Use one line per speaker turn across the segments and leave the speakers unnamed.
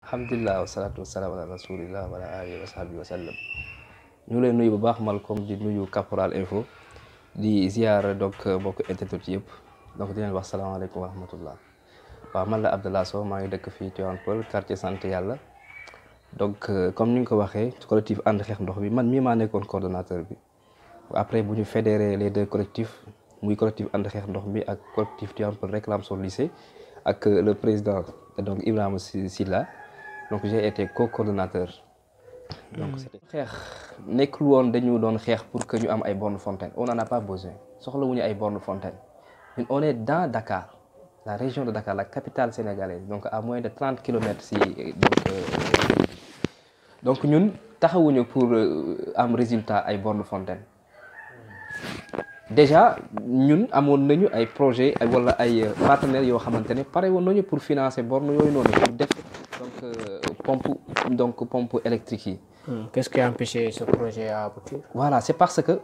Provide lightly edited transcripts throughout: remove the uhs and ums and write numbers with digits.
alhamdulilah wasalaatu wasalaam ala rasulillah wa ala alihi wa sahbihi wa sallam ñu lay nuyu bu baax Malcom di nuyu Caporal Info di ziar donc mbokk internet yëpp donc di leen wax salaamaaleykum wa rahmatullah waaw man la Abdallah Sow maa ngi dëkk fii Tivaouane Peulh quartier sant yàlla donc comme ni nga ko waxee collectif ànd xeex ndox bi man mii maa nekkoon coordonnateur bi après bu ñu fédéré les deux collectifs muy collectif ànd xeex ndox mi ak collectif Tivaouane Peulh réclame son lycée ak le président donc Ibrahima Silla donc j'ai été co-coordonnateur. donc c'était xeex nekkul woon dañu doon xeex pour que ñu am ay bornes fontaines on n'en a pas besoin soxlawuñu ay bornes fontaines ñun on est dans Dakar la région de Dakar la capitale sénégalaise donc à moins de 30 kilomètres si donc ñun taxawuñu pour am résultat ay bornes fontaines déjà ñun amoon nañu ay projet wala ay partenaires yoo xamante ne pare woon nañu pour financer bornes yooyu noonu pour def pompe électrique yi.
Qu'est-ce qui a empêché ce projet à aboutir?
Voilà, c'est parce que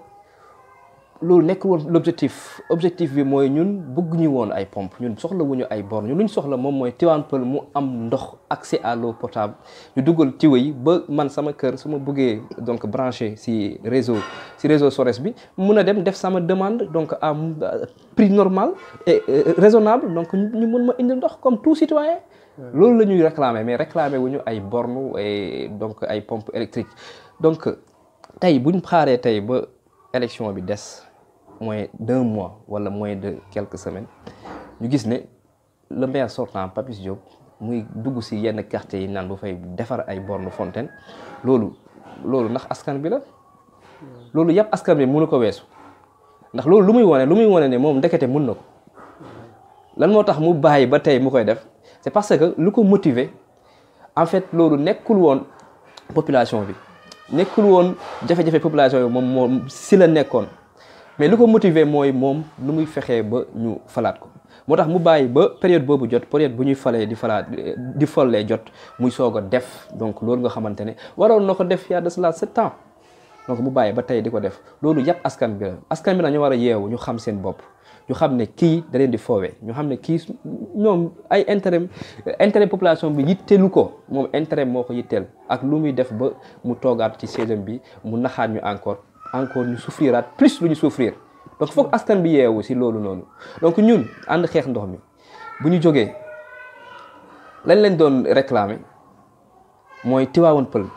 loolu nekk woon l'objectif bi mooy ñun bëgg ñu woon ay pompe ñun soxla wuñu ay bornes ñun lu ñu soxla moom mooy Tivaouane Peulh mu am ndox accès à l'eau potable ñu dugal tiwa yi ba man sama kër su ma bëggee donc branché si réseau Sores bi mun a dem def sama demande donc à prix normal et raisonnable donc ñu mun ma indi ndox comme tout citoyen. loolu la ñuy réclamer mais réclamer wuñu ay bornes et donc ay pompes électriques donc tey buñ xaaree tey ba élection bi des moins d'un mois wala moins de quelques semaines ñu gis ne le maire sortant Papis Diop muy dugg si yenn quartiers yi naan bu fay defar ay bornes fontaines loolu ndax askan bi la loolu yàpp askan bi mënu ko weesu ndax loolu lu muy wone ne moom ndekete mën na ko lan moo tax mu bàyyi ba tey mu koy def c'est parce que lu ko motiver en fait loolu nekkul woon population bi nekkul woon jafe-jafe population bi moom si la nekkoon mais lu ko motiver mooy moom lu muy fexee ba ñu falaat ko moo tax mu bàyyi ba période boobu jot période bu ñuy falee di follee jot muy soog a def donc loolu nga xamante ne waroon na ko def il y a de cela 7 ans donc mu bàyyi ba tey di ko def loolu yàpp askan bi la askan bi na ñu war a yeewu ñu xam seen bopp ñu xam ne kii da leen di foowee ñu xam ne kii ñoom ay intérêt population bi yitteelu ko moom intérêt moo ko yitteel ak lu muy def ba mu toogaat ci siège bi mu naxaat ñu encore ñu souffriraat plus lu ñu souffrir donc foog askan bi yeewu si loolu noonu donc ñun ànd xeex ndox mi bu ñu jógee lañ doon réclamer mooy Tivaouane Peulh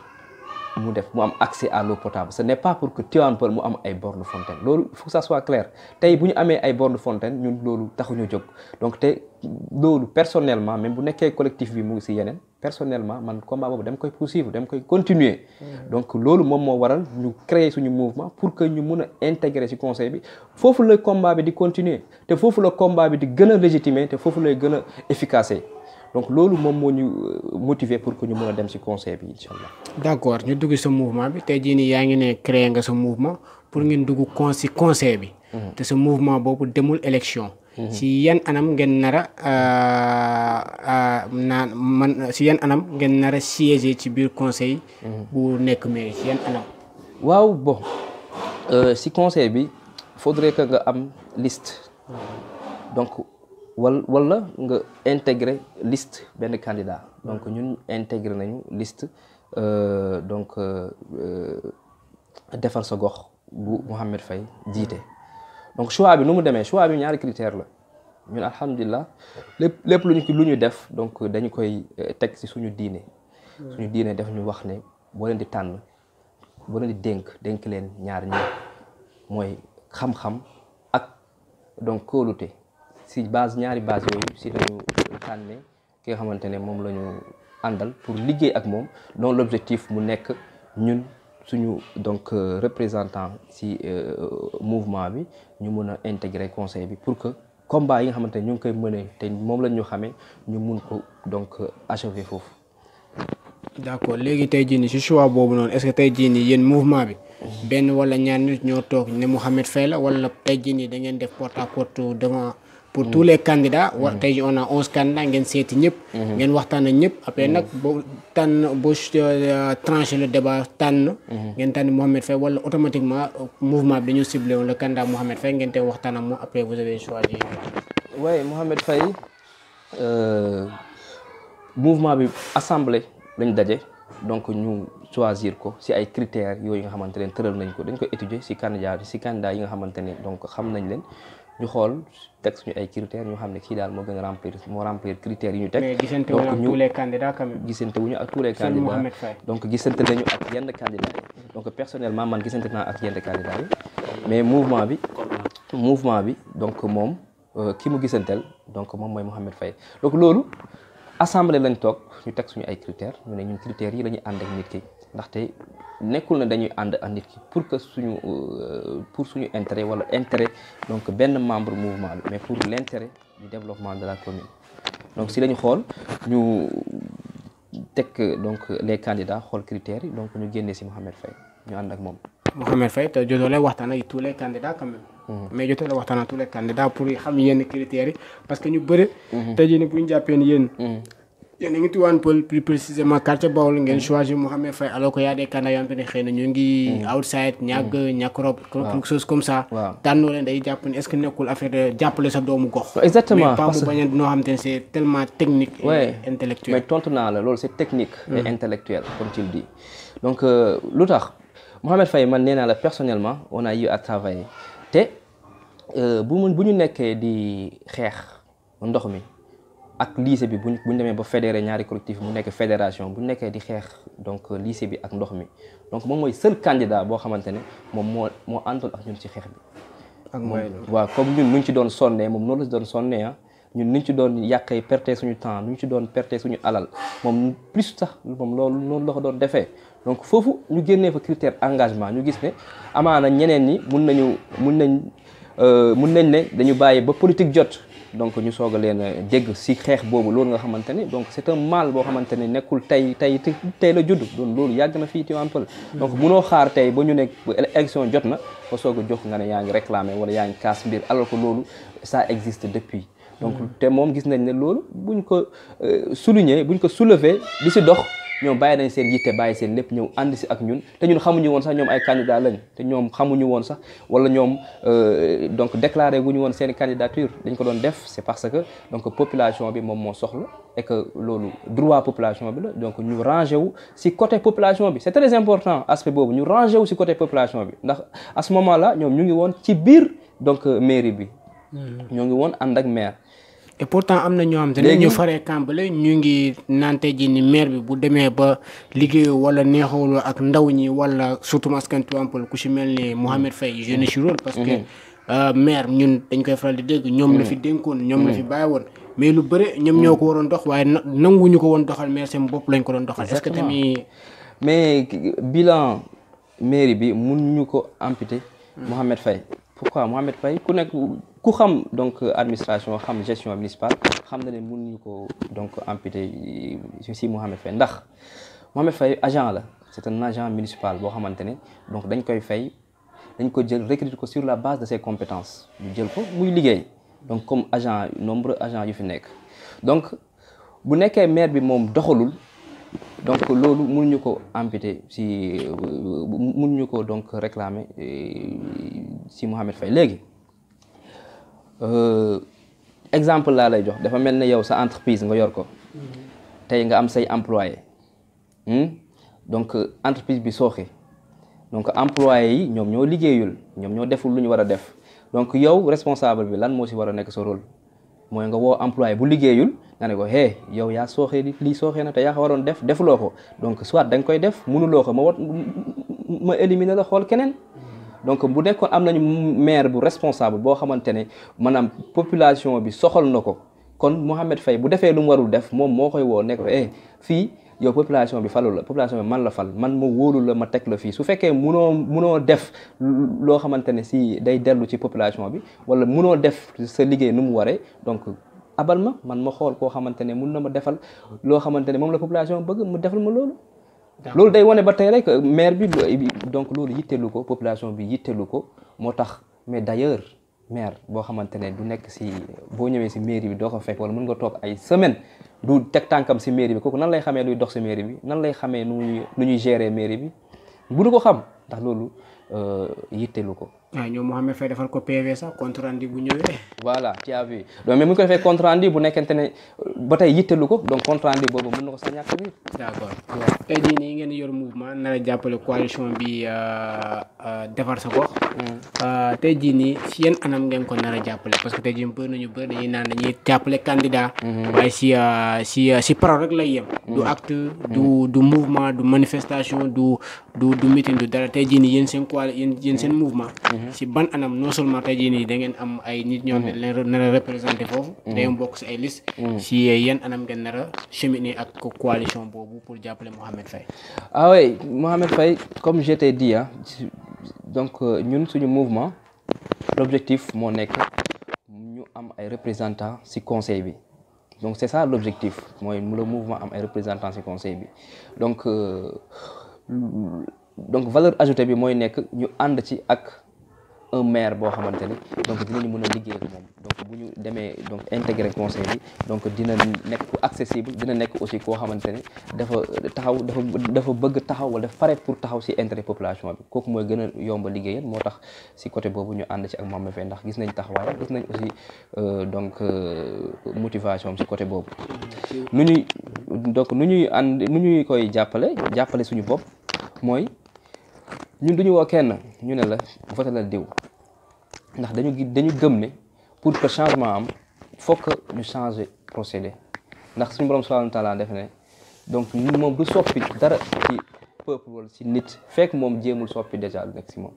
mu am accès à l'eau potable ce n'est pas pour que Tivaouane Peulh mu am ay bornes fontaines loolu il faut que ça soit clair tey bu ñu amee ay bornes fontaines ñun loolu taxuñu jóg donc te loolu personnellement même bu nekkee collectif bi mu ngi si yeneen personnellement man combat boobu dama koy poursuivre dama koy continuer donc loolu moom moo waral ñu créer suñu mouvement pour que ñu mun a intégrer ci conseil bi foofu la combat bi di continuer te foofu la combat bi di gën a légitimer te foofu lay gën a efficace donc loolu moom moo ñu motiver pour que ñu mën a dem ci conseil bi incha allah.
d'accord ñu dugg sa mouvement bi tey jii nii yaa ngi ne créer nga sa mouvement pour ngeen dugg ci conseil bi. te sa mouvement boobu demul élection. ci yan anam ngeen nar a siéger ci biir conseil. bu nekk mairie ci yan anam.
waaw bon ci conseil bi faudrait que nga am liste. donc. wala nga intégrer liste benn candidat donc ñun intégrer nañu liste donc defar sa gox bu Mouhamed Faye jiite donc choix bi nu mu demee choix bi ñaari critère la ñun alhamdulilah lépp lu ñu def donc dañu koy teg ci suñu diine def ñu wax ne boo leen di tànn boo leen di dénk leen ñaar ñi mooy xam-xam ak donc kóolute si ñaari base yooyu si lañu tànne ki nga xamante ne moom la ñu àndal pour liggéey ak moom donc l'objectif mu nekk ñun suñu donc représentant si mouvement bi ñu mën a intégrer conseil bi pour que combat yi nga xamante ne ñu ngi koy mënee te moom lañ ñu xamee ñu mun ko donc achever foofu.
d'accord léegi tey jii nii si choix boobu noonu est-ce que tey jii nii yéen mouvement bi benn wala ñaar nit ñoo toog ne Mouhamed Faye la wala tey jii nii da ngeen def porte à porte devant. pour tous les candidats tey jii on a 11 candidats ngeen seeti ñëpp. ngeen waxtaan ak ñëpp après nag boo tranché le débat ngeen tànn Mouhamed Faye wala automatiquement mouvement bi dañoo ciblé woon le candidat Mouhamed Faye ngeen tey waxtaan ak moom après vous avez choisi.
oui Mouhamed Faye mouvement bi assemblée lañ daje donc ñu choisir ko si ay critères yooyu nga xamante ne tëral nañ ko dañ ko étudier si candidat yi nga xamante ne donc xam nañ leen ñu xool teg suñu ay critères ñu xam ne kii daal moo gën a remplir critères yi ñu teg.
mais gisante wuñu ak tous les candidats quand même.
gisante wuñu ak tous les candidats donc gisante nañu ak yenn candidats yi donc personnellement man gisante naa ak yenn candidats yi mais mouvement bi donc moom ki mu gisanteel donc moom mooy Mouhamed Faye donc loolu assemblée lañ toog ñu teg suñu ay critères ñu ne ñun critères yi la ñuy ànd ak nit ki ndaxte nekkul na dañuy ànd ak nit ki pour suñu intérêt wala intérêt donc benn membre mouvement bi mais pour l'intérêt du développement de la commune donc si lañu xool ñu teg donc les candidats xool critères yi donc ñu génnee si Mouhamed Faye ñu ànd ak moom.
Mouhamed Faye te jotoo lay waxtaan ak tous les candidats quand même. mais jotoo lay waxtaan ak tous les candidats pour xam yenn critères yi parce que ñu bëri. tey jii nii bu ñu jàppee ni yéen a ngi Tivaouane Peulh plus précisément quartier Bawol ngeen choisir Mouhamed Faye alors que y a des candidats yoo xam ne xëy na ñu ngi outside ñàkk rob quelque chose comme ça. waaw tànnoo leen day jàpp ni est-ce que nekkul affaire de jàppale sa doomu gox.
exactement
mais pas mu bañ a noo xam te ne c'est tellement technique. et intellectuel.
mais tontu naa la loolu c'est technique. et intellectuel comme tu le dis donc lu tax Mouhamed Faye man nee naa la personnellement on a eu à travailler te bu ñu nekkee di xeex ndox mi. ak lycée bi bu ñu demee ba fédéré ñaari collectif mu nekk fédération bu ñu nekkee di xeex donc lycée bi ak ndox mi donc moom mooy seul candidat boo xamante ne moom moo àndoon ak ñun ci xeex bi.
ak mooy
waaw comme ñun nu ñu ci doon sonnee moom noonu la si doon sonnee ñun nu ñu ci doon yàqee perte suñu temps nu ñu ci doon perte suñu alal moom plus sax moom loolu noonu la ko doon defee. donc foofu ñu génnee fa critère engagement ñu gis ne amaana ñeneen ñi mun nañ ne dañu bàyyi ba politique jot. donc ñu soog a leen dégg si xeex boobu loolu nga xamante ne donc c'est un mal boo xamante ne nekkul tey la judd donc loolu yàgg na fii Tivaouane Peulh donc munoo xaar tey ba ñu nekk élection jot na ba soog a jox nga ne yaa ngi réclamer wala yaa ngi kaas mbir alors que loolu ça existe depuis donc te moom gis nañ ne loolu buñ ko soulever di si dox ñoom bàyyi nañ seen yitte bàyyi seen lépp ñëw ànd si ak ñun te ñun xamuñu woon sax ñoom ay candidat lañ te ñoom xamuñu woon sax wala ñoom donc déclaré guñu woon seen candidature dañ ko doon def c'est parce que donc population bi moom moo soxla et que loolu droit population bi la donc ñu rangé wu si côté population bi c'est très important aspect boobu ñu rangé wu si côté population bi ndax à ce moment là ñoom ñu ngi woon ci biir donc mairie bi ñoo ngi woon ànd ak maire.
et pourtant am na ñoo xam te ne ñu faree kàmbale ñu ngi nante ji ni maire bi bu demee ba liggéey wala neexawul ak ndaw ñi wala surtout askan Tivaouane Peulh ku ci mel ni Mouhamed Faye jeune ci rôle parce que maire ñun dañ koy faral di dégg ñoom la fi dénkoon ñoom la fi bàyyi woon mais lu bëri ñoom ñoo ko waroon dox waaye nanguñu ko woon doxal maire seen bopp lañ ko doon doxal. est-ce que tamit
mais bilan mairie bi mënuñu ko amputer Mouhamed Faye. pourquoi Mouhamed Faye ku xam donc administration xam gestion municipale xam na ne mënuñu ko donc amputer si Mouhamed Faye ndax Mouhamed Faye agent la c'est un agent municipal boo xamante ne donc dañ ko jël recruter ko sur la base de ses compétences ñu jël ko muy liggéey donc comme agent nombreux agents yu fi nekk donc bu nekkee maire bi moom doxalul donc loolu mënuñu ko amputer mënuñu ko donc réclamer si Mouhamed Faye léegi exemple laa lay jox dafa mel ne yow sa entreprise nga yor ko tey nga am say employé donc entreprise bi sooxe donc employé yi ñoom ñoo liggéeyul ñoom ñoo deful lu ñu war a def donc yow responsable bi lan moo si war a nekk sa rôle mooy nga woo employé bu liggéeyul nga ne ko yow yaa sooxee lii sooxee na te yaa ko waroon defuloo ko donc soit da nga koy def mënuloo ko ma éliminer la xool keneen donc bu nekkoon am nañu maire bu responsable boo xamante ne maanaam population bi soxal na ko kon Mouhamed Faye bu defee lu mu warul def moom moo koy woo ne ko fii yow population bi falul la population bi man la fal man ma wóolu la ma teg la fii su fekkee munoo def loo xamante ne si day dellu ci population bi wala munoo def sa liggéey nu mu waree donc abal man ma xool koo xamante ne mun na ma defal loo xamante ne moom la population bëgg mu defal ma loolu. loolu day wane ba tey rek maire bi donc loolu yitteelu ko population bi yitteelu ko moo tax mais d'ailleurs maire boo xamante ne du nekk si boo ñëwee si mairie bi doo ko fekk wala mën nga toog ay semaine du teg tànkam si mairie bi kooku nan lay xamee luy dox si mairie bi nan lay xamee nu ñuy gérer mairie bi bu du ko xam ndax loolu yitteelu ko.
waaw ñoom Mouhamed Faye defal ko PV sax compte rendu bu ñëwee.
voilà tu as vu donc mais bu ñu ko defee compte rendu bu nekkente ne ba tey yittelu ko donc compte rendu boobu mën na ko sa ñàkk bi.
d'accord tey jii nii ngeen yor mouvement nar a jàppale coalition bi defar sa gox. tey jii nii si yan anam ngeen ko nar a jàppale parce que tey jii bëri nañu bëri dañuy naan dañuy jàppale candidat. waaye si parole rek lay yem. du acte du mouvement du manifestation du meeting du dara tey jii nii yéen seen mouvement. si ban anam non seulement tey jii nii da ngeen am ay nit ñoo leen nar a représenté foofu. da ngeen bokk si ay liste. si yan anam ngeen nar a cheminer ak coalition boobu pour jàppale Mouhamed Faye.
ah oui Mouhamed Faye comme je t'ai dit donc ñun suñu mouvement l'objectif moo nekk ñu am ay représentants ci conseil bi donc c'est ça l'objectif mooy le mouvement am ay représentants ci conseil bi donc valeur ajoutée bi mooy nekk ñu ànd ci ak un maire boo xamante ni donc dinañu mën a liggéey ak moom donc bu ñu demee donc intégrer conseil bi donc dina nekk ku accessible dina nekk aussi koo xamante ni dafa bëgg taxaw wala dafa pare pour taxaw ci intérêt population bi kooku mooy gën a yomba liggéeyal moo tax ci côté boobu ñu ànd ci ak Mouhamed Faye ndax gis nañ taxawaay gis nañ aussi donc motivation ci côté boobu nu ñuy koy jàppale suñu bopp mooy ñun duñu woo kenn ñu ne la voté la diw ndax dañu gëm ne pour que changement am faut que ñu changer procédé ndax suñu borom subhanahu wa ta'ala def ne donc moom du soppi dara ci peuple wala ci nit fekk moom jéemul soppi déjà lu nekk ci moom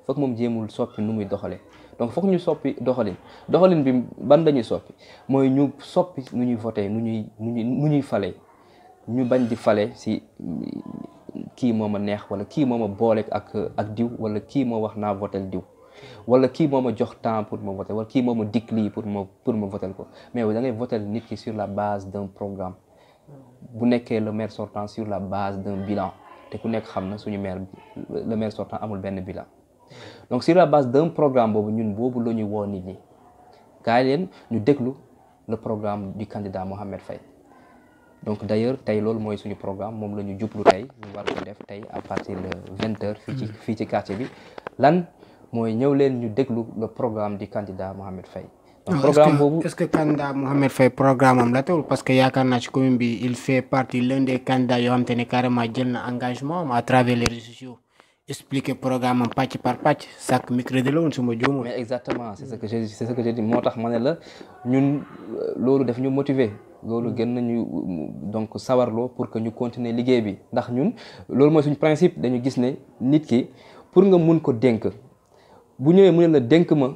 fekk moom jéemul soppi nu muy doxalee donc foog ñu soppi doxalin bi ban dañuy soppi mooy ñu soppi nu ñuy voté nu ñuy fale ñu bañ di fale ci kii moo ma neex wala kii moo ma boole ak diw wala kii moo wax naa votel diw wala kii moo ma jox temps pour ma voter wala kii moo ma dikk lii pour ma votel ko mais da ngay votel nit ki sur la base d'un programme bu nekkee le maire sortant sur la base d'un bilan te ku nekk xam na suñu le maire sortant amul benn bilan donc sur la base d'un programme boobu ñun boobu la ñuy woo nit ñi kaay leen ñu déglu le programme du candidat Mouhamed Faye donc d'ailleurs tey loolu mooy suñu programme moom la ñu jublu tey ñu war ko def tey à partir de 20h fii ci quartier bi lan mooy ñëw leen ñu déglu le programme du candidat Mouhamed Faye. donc programme boobu
est-ce que candidat Mouhamed Faye programme am la teewul parce que yaakaar naa ci commune bi il fait partie l'un des candidats yoo xam te ne carrément jël na engagement à travers les réseaux sociaux expliquer programme am pàcc par pàcc chaque mercredi la woon suma juumul.
mais exactement c'est ce que j'ai dit moo tax ma ne la ñun loolu daf ñu motiver. loolu gën nañu donc sawarloo pour que ñu continuer liggéey bi ndax ñun loolu mooy suñu principe dañu gis ne nit ki pour nga mun ko dénk bu ñëwee mu ne la dénk ma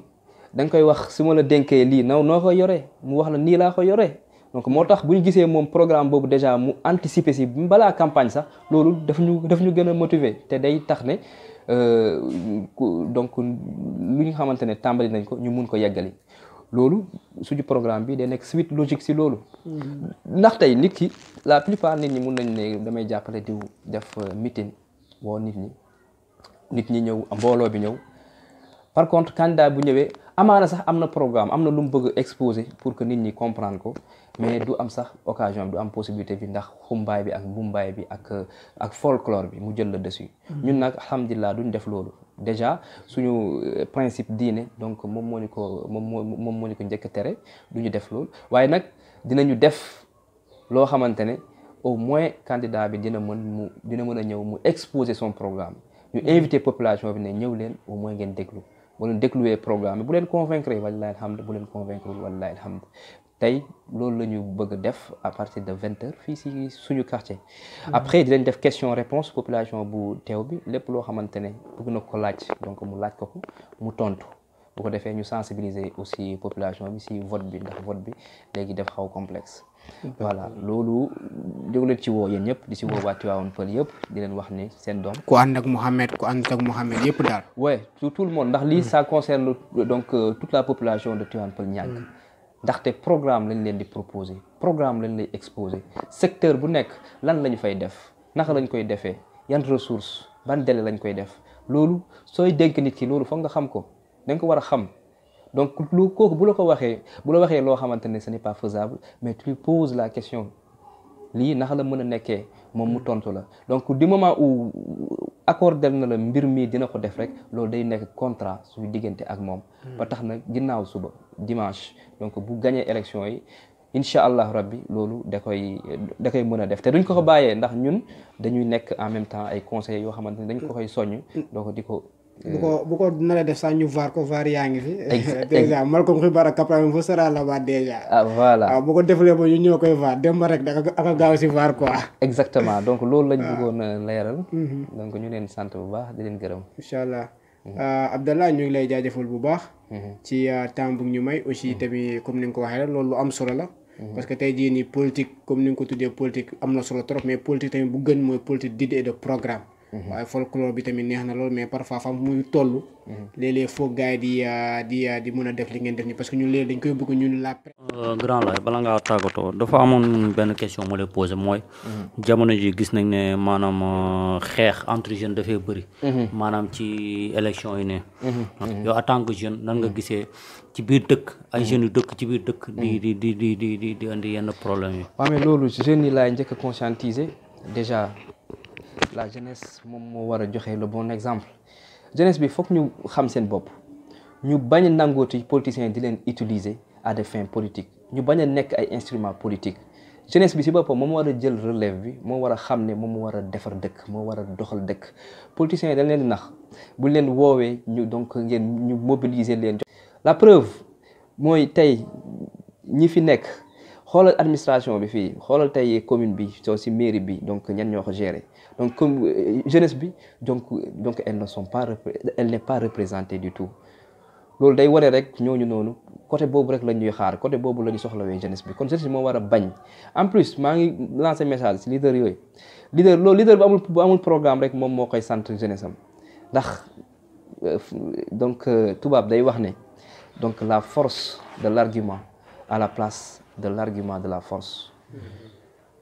da nga koy wax su ma la dénkee lii noo ko yoree mu wax la nii laa ko yoree donc moo tax bu ñu gisee moom programme boobu déjà mu anticiper si balaa campagne sax loolu daf ñu gën a motiver te day tax ne donc lu ñu xamante ne tàmbali nañ ko ñu mun ko yeggali loolu suñu programme bi day nekk suite logique si loolu ndax tey nit ki la plupart nit ñi mun nañ ne damay jàppale diw def meeting woo nit ñi ñëw mbooloo bi ñëw par contre candidat bu ñëwee amaana sax am na programme am na lu mu bëgg exposer pour que nit ñi comprendre ko mais du am sax occasion du am possibilité bi ndax xumbaay bi ak mbumbaay bi ak folklore bi mu jël le dessus ñun nag alhamdulilah duñ def loolu déjà suñu principe diine donc moom moo ñu ko njëkk a tere du ñu def loolu waaye nag dinañu def loo xamante ne au moins candidat bi dina mën a ñëw mu exposer son programme ñu invité population bi ne ñëw leen au moins ngeen déglu bu leen dégluwee programme bi bu leen convaincre wallahi alhamd bu leen convaincre wallahi alhamd tey loolu la ñu bëgg a def à partir de 20h fii si suñu quartier. après dinañ def question réponse population bu teew bi lépp loo xamante ne bëgg na ko laaj donc mu laaj ko mu tontu bu ko defee ñu sensibiliser aussi population bi si vote bi ndax vote bi léegi def xaw complexe. voilà loolu déglu leen ci woo yéen ñëpp di si woo waa Tivaouane Peulh yëpp di leen wax ni seen doom.
ku ànd ak Mouhamed yëpp daal.
ouais tout le monde ndax lii ça concerne donc toute la population de Tivaouane Peulh Niaga. ndaxte programme lañ leen di proposer programme lañ lay exposer secteur bu nekk lan lañu fay def naka lañ koy defee yan ressources ban délai lañ koy def loolu sooy dénk nit ki loolu foog nga xam ko da nga ko war a xam donc lu kooku bu la waxee loo xamante ne ce n'est pas faisable mais tu lui poses la question lii naka la mën a nekkee moom mu tontu la donc du moment où accordel na la mbir mi dina ko def rek loolu day nekk contrat suñu diggante ak moom ba tax na ginnaaw suba dimanche donc bu gagné élection yi incha allah rabbi loolu da koy mën a def te duñ ko bàyyee ndax ñun dañuy nekk en même temps ay conseillers yoo xamante ne dañ ko koy soññ donc di ko
bu ko naree def sax ñu vaar ko vaar yaa ngi fi. dèjà Malcom Xibaar Kaprame fu sera la ba dèjà.
Voilà
waaw bu ko defalee ba ñu ñoo koy vaar dem ba rek da aka gaaw si vaar quoi.
exactement donc loolu lañ bëggoon a leeral. donc ñu leen sant bu baax di leen gërëm.
incha allah Abdallah ñu ngi lay jaajëfal bu baax. ci temps bu ñu may aussi tamit comme ni nga ko waxee rek loolu lu am solo la. parce que tey jii nii politique comme ni nga ko tuddee politique am na solo trop mais politique tamit bu gën mooy politique d'idée et de programme. waaye folklore bi tamit neex na lool mais parfois fam muy toll. léeg-léeg foog gars yi di mën a def li ngeen def nii parce que ñun léegi dañ koy bëgg ñun la.
grand la bala ngaa tàggatoo dafa amoon benn question moo lay posé mooy. jamono ji gis nañ ne maanaam xeex entre jeunes dafay bëri. maanaam ci élection yi ne. yow en tant que jeune nan nga gisee ci biir dëkk ay jeunes yu dëkk ci biir dëkk. di indi yenn problème yi.
waaw mais loolu jeunes yi laay njëkk a conscientiser déjà. La jeunesse moom moo war a joxe le bon exemple jeunesse bi foog ñu xam seen bopp ñu bañ a nangooti politiciens di leen utiliser à des fins politiques ñu bañ a nekk ay instruments politiques jeunesse bi si boppam moom war a jël relève bi moo war a xam ne moom moo war a defar dëkk moo war a doxal dëkk politiciens yi dañ leen nax bu leen woowee ñu donc ngeen ñu mobiliser leen. La preuve mooy tey ñi fi nekk xoolal administration bi fii xoolal tey commune bi soo si mairie bi donc ñan ñoo ko gérer. Donc comme jeunesse bi donc elles n'est pas représentée du tout loolu day waree rek ñooñu noonu côté boobu rek la ñuy xaar côté boobu la ñu soxlawee jeunesse bi kon jeunesse bi moo war a bañ en plus maa ngi lancé message si leader yooyu leader bu amul programme rek moom moo koy sant jeunesse am ndax donc tubaab day wax ne donc la force de l'argument à la place de l'argument de la force.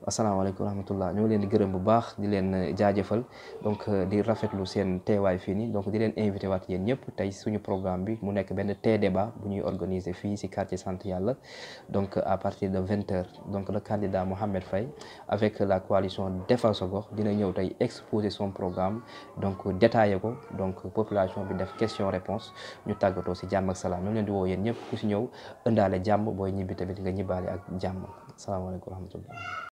asalaamaaleykum wa rahmatullah ñoo leen di gërëm bu baax di leen jaajëfal donc di rafetlu seen teewaay fii nii donc di leen invité waat yéen ñëpp tey suñu programme bi mu nekk benn thé débat bu ñuy organiser fii si quartier Sant Yàlla donc à partir de 20h donc le candidat Mohamed Faye avec la coalition Defar Sa Gox dina ñëw tey exposer son programme donc détaillé ko donc population bi def question réponse ñu tàggatoo si jàmm ak salaam ñoo leen di woo yéen ñëpp ku si ñëw ëndaale jàmm booy ñibbi tamit nga ñibbaale ak jàmm asalaamaaleykum wa rahmatullah